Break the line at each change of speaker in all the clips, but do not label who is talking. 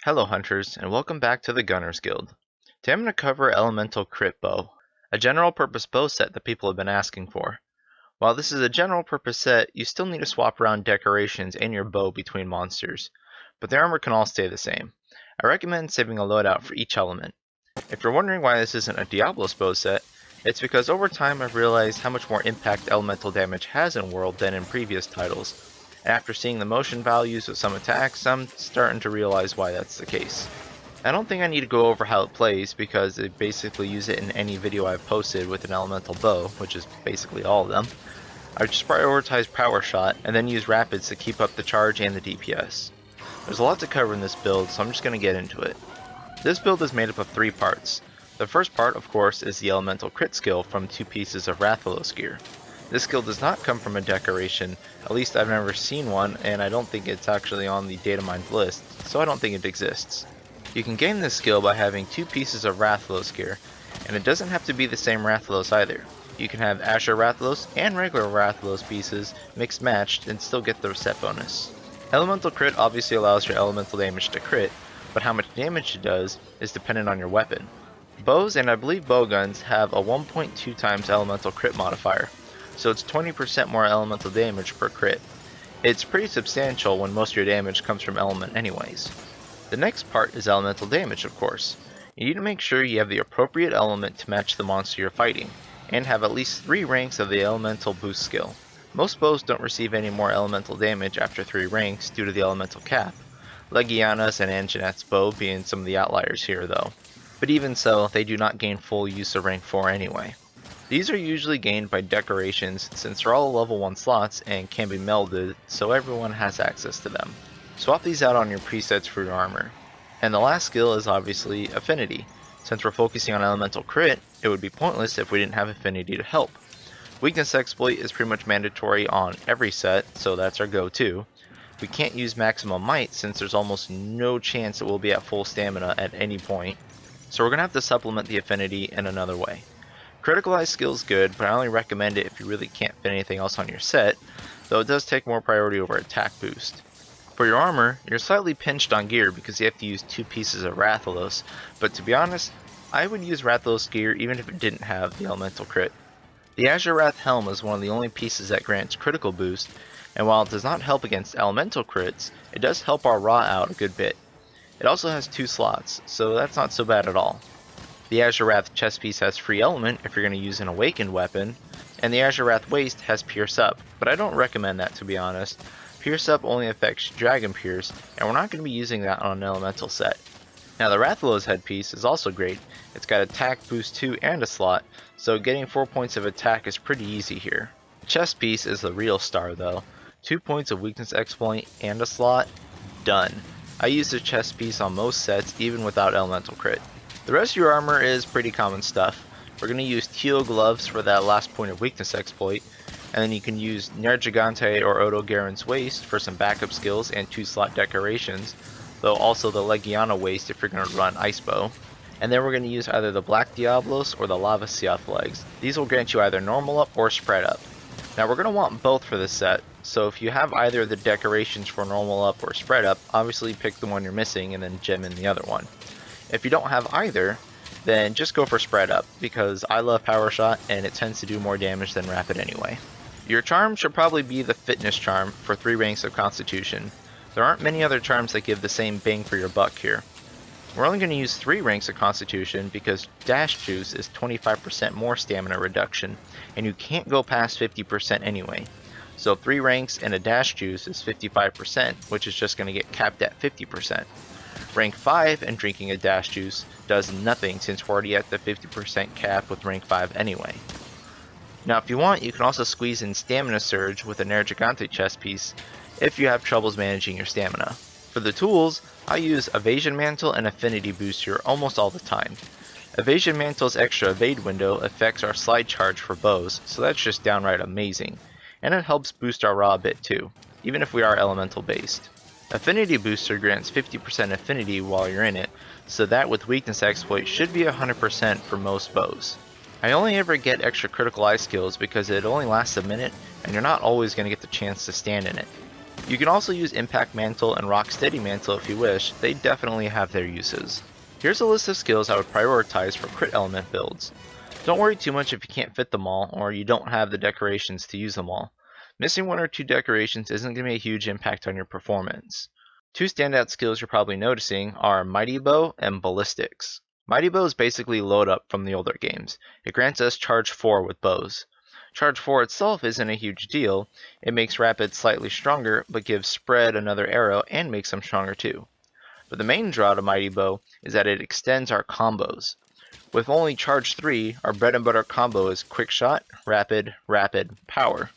Hello hunters, and welcome back to the Gunners Guild. Today I'm going to cover Elemental Crit Bow, a general purpose bow set that people have been asking for. While this is a general purpose set, you still need to swap around decorations and your bow between monsters, but the armor can all stay the same. I recommend saving a loadout for each element. If you're wondering why this isn't a Diablos bow set, it's because over time I've realized how much more impact elemental damage has in World than in previous titles. And after seeing the motion values of some attacks, I'm starting to realize why that's the case. I don't think I need to go over how it plays because I basically use it in any video I've posted with an elemental bow, which is basically all of them. I just prioritize power shot and then use rapids to keep up the charge and the DPS. There's a lot to cover in this build, so I'm just going to get into it. This build is made up of 3 parts. The first part, of course, is the elemental crit skill from 2 pieces of Rathalos gear. This skill does not come from a decoration, at least I've never seen one, and I don't think it's actually on the data mined list, so I don't think it exists. You can gain this skill by having 2 pieces of Rathalos gear, and it doesn't have to be the same Rathalos either. You can have Azure Rathalos and regular Rathalos pieces mixed matched and still get the set bonus. Elemental crit obviously allows your elemental damage to crit, but how much damage it does is dependent on your weapon. Bows and I believe bowguns have a 1.2 times elemental crit modifier, so it's 20% more elemental damage per crit. It's pretty substantial when most of your damage comes from element anyways. The next part is elemental damage, of course. You need to make sure you have the appropriate element to match the monster you're fighting, and have at least 3 ranks of the elemental boost skill. Most bows don't receive any more elemental damage after 3 ranks due to the elemental cap, Legiana's and Anjanet's bow being some of the outliers here though. But even so, they do not gain full use of rank 4 anyway. These are usually gained by decorations since they're all level 1 slots and can be melded, so everyone has access to them. Swap these out on your presets for your armor. And the last skill is obviously Affinity. Since we're focusing on elemental crit, it would be pointless if we didn't have Affinity to help. Weakness Exploit is pretty much mandatory on every set, so that's our go-to. We can't use Maximum Might since there's almost no chance it will be at full stamina at any point, so we're going to have to supplement the Affinity in another way. Critical Eye skill is good, but I only recommend it if you really can't fit anything else on your set, though it does take more priority over attack boost. For your armor, you're slightly pinched on gear because you have to use 2 pieces of Rathalos, but to be honest, I would use Rathalos gear even if it didn't have the elemental crit. The Azure Wrath Helm is one of the only pieces that grants critical boost, and while it does not help against elemental crits, it does help our raw out a good bit. It also has 2 slots, so that's not so bad at all. The Azure Wrath chest piece has free element if you're going to use an awakened weapon, and the Azure Wrath waist has Pierce Up, but I don't recommend that to be honest. Pierce Up only affects Dragon Pierce, and we're not going to be using that on an elemental set. Now the Rathalos headpiece is also great. It's got attack boost 2 and a slot, so getting 4 points of attack is pretty easy here. The chest piece is the real star though. 2 points of weakness exploit and a slot, done. I use the chest piece on most sets even without elemental crit. The rest of your armor is pretty common stuff. We're going to use Teal Gloves for that last point of weakness exploit, and then you can use Nergigante or Odo Garen's Waist for some backup skills and 2 slot decorations, though also the Legiana Waist if you're going to run Ice Bow. And then we're going to use either the Black Diablos or the Lava Seath Legs. These will grant you either normal up or spread up. Now we're going to want both for this set, so if you have either the decorations for normal up or spread up, obviously pick the one you're missing and then gem in the other one. If you don't have either, then just go for spread up, because I love power shot and it tends to do more damage than rapid anyway. Your charm should probably be the fitness charm for 3 ranks of constitution. There aren't many other charms that give the same bang for your buck here. We're only going to use 3 ranks of constitution because dash juice is 25% more stamina reduction, and you can't go past 50% anyway. So 3 ranks and a dash juice is 55%, which is just going to get capped at 50%. Rank 5 and drinking a dash juice does nothing since we're already at the 50% cap with rank 5 anyway. Now if you want, you can also squeeze in Stamina Surge with a Nergigante chest piece if you have troubles managing your stamina. For the tools, I use Evasion Mantle and Affinity Booster almost all the time. Evasion Mantle's extra evade window affects our slide charge for bows, so that's just downright amazing. And it helps boost our raw a bit too, even if we are elemental based. Affinity Booster grants 50% affinity while you're in it, so that with weakness exploit should be 100% for most bows. I only ever get extra critical eye skills because it only lasts a minute and you're not always going to get the chance to stand in it. You can also use Impact Mantle and Rock Steady Mantle if you wish, they definitely have their uses. Here's a list of skills I would prioritize for crit element builds. Don't worry too much if you can't fit them all, or you don't have the decorations to use them all. Missing one or two decorations isn't going to be a huge impact on your performance. Two standout skills you're probably noticing are Mighty Bow and Ballistics. Mighty Bow is basically load up from the older games. It grants us charge 4 with bows. Charge 4 itself isn't a huge deal. It makes Rapid slightly stronger, but gives Spread another arrow and makes them stronger too. But the main draw to Mighty Bow is that it extends our combos. With only charge 3, our bread and butter combo is Quick Shot, Rapid, Rapid, Power.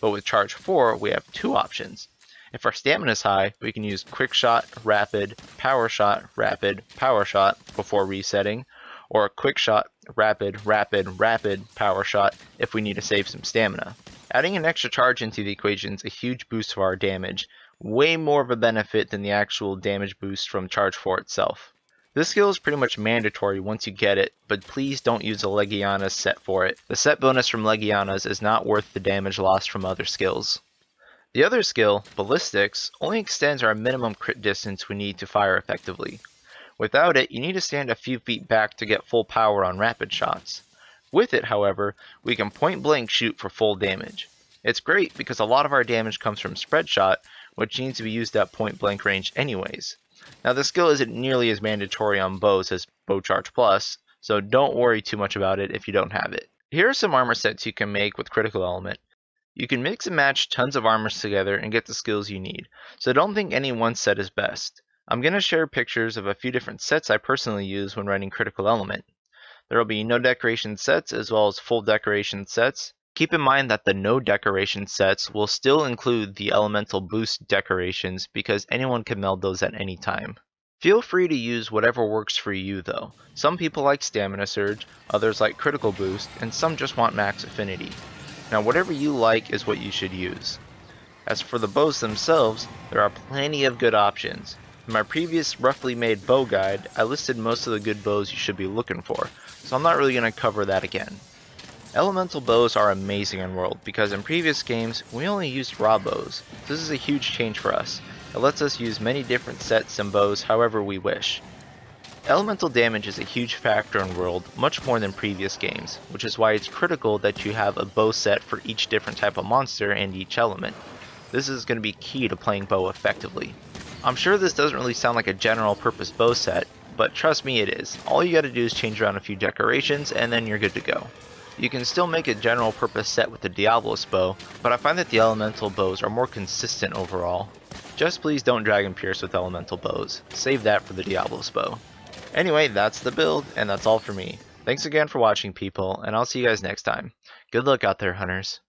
But with charge 4, we have two options. If our stamina is high, we can use Quick Shot, Rapid, Power Shot, Rapid, Power Shot before resetting, or Quick Shot, Rapid, Rapid, Rapid, Power Shot if we need to save some stamina. Adding an extra charge into the equation is a huge boost for our damage, way more of a benefit than the actual damage boost from charge 4 itself. This skill is pretty much mandatory once you get it, but please don't use a Legiana's set for it. The set bonus from Legiana's is not worth the damage lost from other skills. The other skill, Ballistics, only extends our minimum crit distance we need to fire effectively. Without it, you need to stand a few feet back to get full power on rapid shots. With it, however, we can point blank shoot for full damage. It's great because a lot of our damage comes from spread shot, which needs to be used at point blank range anyways. Now the skill isn't nearly as mandatory on bows as Bow Charge Plus, so don't worry too much about it if you don't have it. Here are some armor sets you can make with Critical Element. You can mix and match tons of armors together and get the skills you need, so don't think any one set is best. I'm going to share pictures of a few different sets I personally use when running Critical Element. There will be no decoration sets as well as full decoration sets. Keep in mind that the no decoration sets will still include the elemental boost decorations because anyone can meld those at any time. Feel free to use whatever works for you though. Some people like Stamina Surge, others like Critical Boost, and some just want Max Affinity. Now whatever you like is what you should use. As for the bows themselves, there are plenty of good options. In my previous roughly made bow guide, I listed most of the good bows you should be looking for, so I'm not really going to cover that again. Elemental bows are amazing in World because in previous games we only used raw bows. This is a huge change for us. It lets us use many different sets and bows however we wish. Elemental damage is a huge factor in World, much more than previous games, which is why it's critical that you have a bow set for each different type of monster and each element. This is going to be key to playing bow effectively. I'm sure this doesn't really sound like a general purpose bow set, but trust me it is. All you gotta do is change around a few decorations and then you're good to go. You can still make a general purpose set with the Diablos bow, but I find that the elemental bows are more consistent overall. Just please don't Dragon Pierce with elemental bows. Save that for the Diablos bow. Anyway, that's the build, and that's all for me. Thanks again for watching people, and I'll see you guys next time. Good luck out there, hunters.